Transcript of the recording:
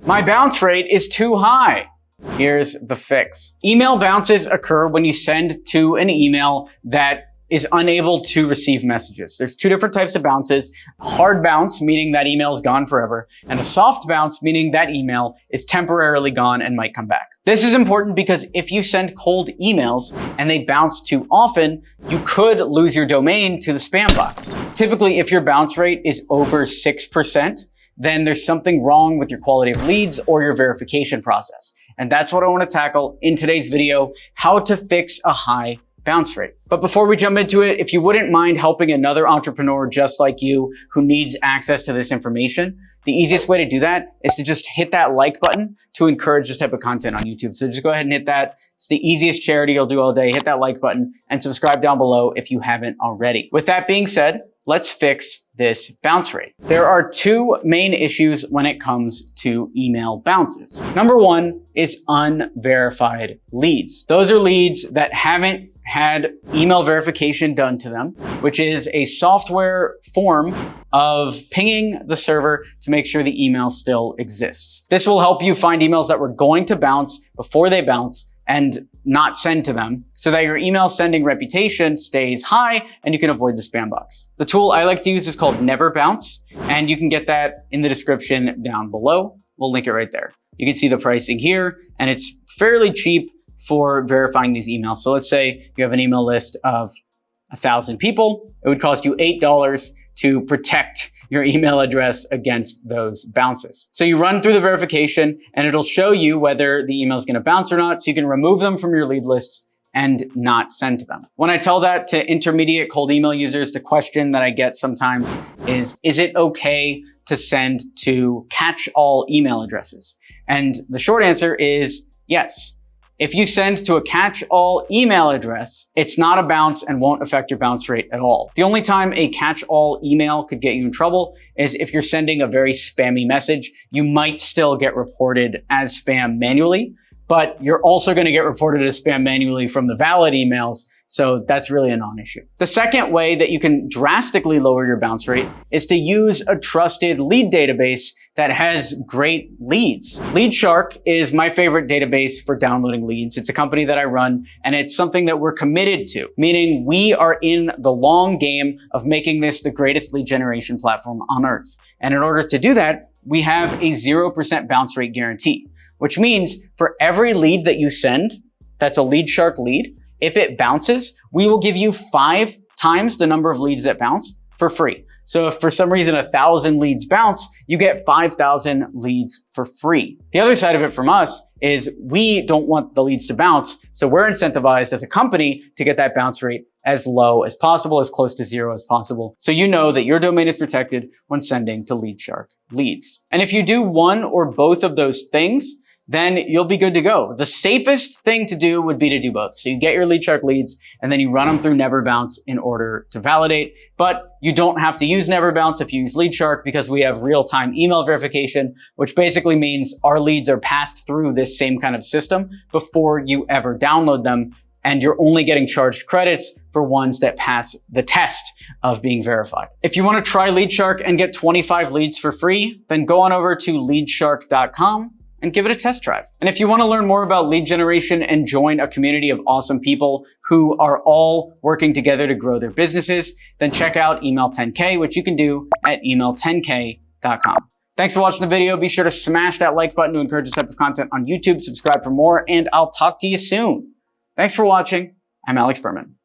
My bounce rate is too high. Here's the fix. Email bounces occur when you send to an email that is unable to receive messages. There's two different types of bounces: a hard bounce, meaning that email is gone forever, and a soft bounce, meaning that email is temporarily gone and might come back. This is important because if you send cold emails and they bounce too often, you could lose your domain to the spam box. Typically, if your bounce rate is over 6%, then there's something wrong with your quality of leads or your verification process. And that's what I want to tackle in today's video: how to fix a high bounce rate. But before we jump into it, if you wouldn't mind helping another entrepreneur just like you who needs access to this information, the easiest way to do that is to just hit that like button to encourage this type of content on YouTube. So just go ahead and hit that. It's the easiest charity you'll do all day. Hit that like button and subscribe down below if you haven't already. With that being said, let's fix this bounce rate. There are two main issues when it comes to email bounces. Number one is unverified leads. Those are leads that haven't had email verification done to them, which is a software form of pinging the server to make sure the email still exists. This will help you find emails that were going to bounce before they bounce and not send to them, so that your email sending reputation stays high and you can avoid the spam box. The tool I like to use is called Never Bounce, and you can get that in the description down below. We'll link it right there. You can see the pricing here, and it's fairly cheap for verifying these emails. So let's say you have an email list of 1,000 people. It would cost you $8 to protect your email address against those bounces. So you run through the verification and it'll show you whether the email is going to bounce or not, so you can remove them from your lead lists and not send to them. When I tell that to intermediate cold email users, the question that I get sometimes is it okay to send to catch-all email addresses? And the short answer is yes. If you send to a catch-all email address, it's not a bounce and won't affect your bounce rate at all. The only time a catch-all email could get you in trouble is if you're sending a very spammy message. You might still get reported as spam manually, but you're also going to get reported as spam manually from the valid emails, so that's really a non-issue. The second way that you can drastically lower your bounce rate is to use a trusted lead database that has great leads. LeadShark is my favorite database for downloading leads. It's a company that I run, and it's something that we're committed to, meaning we are in the long game of making this the greatest lead generation platform on earth. And in order to do that, we have a 0% bounce rate guarantee, which means for every lead that you send that's a LeadShark lead, if it bounces, we will give you 5 times the number of leads that bounce for free. So if for some reason 1,000 leads bounce, you get 5,000 leads for free. The other side of it from us is we don't want the leads to bounce, so we're incentivized as a company to get that bounce rate as low as possible, as close to 0 as possible, so you know that your domain is protected when sending to LeadShark leads. And if you do one or both of those things, then you'll be good to go. The safest thing to do would be to do both. So you get your LeadShark leads and then you run them through Never Bounce in order to validate. But you don't have to use Never Bounce if you use LeadShark, because we have real-time email verification, which basically means our leads are passed through this same kind of system before you ever download them. And you're only getting charged credits for ones that pass the test of being verified. If you want to try LeadShark and get 25 leads for free, then go on over to leadshark.com and give it a test drive. And if you want to learn more about lead generation and join a community of awesome people who are all working together to grow their businesses, then check out Email 10K, which you can do at email10k.com. Thanks for watching the video. Be sure to smash that like button to encourage this type of content on YouTube. Subscribe for more, and I'll talk to you soon. Thanks for watching. I'm Alex Berman.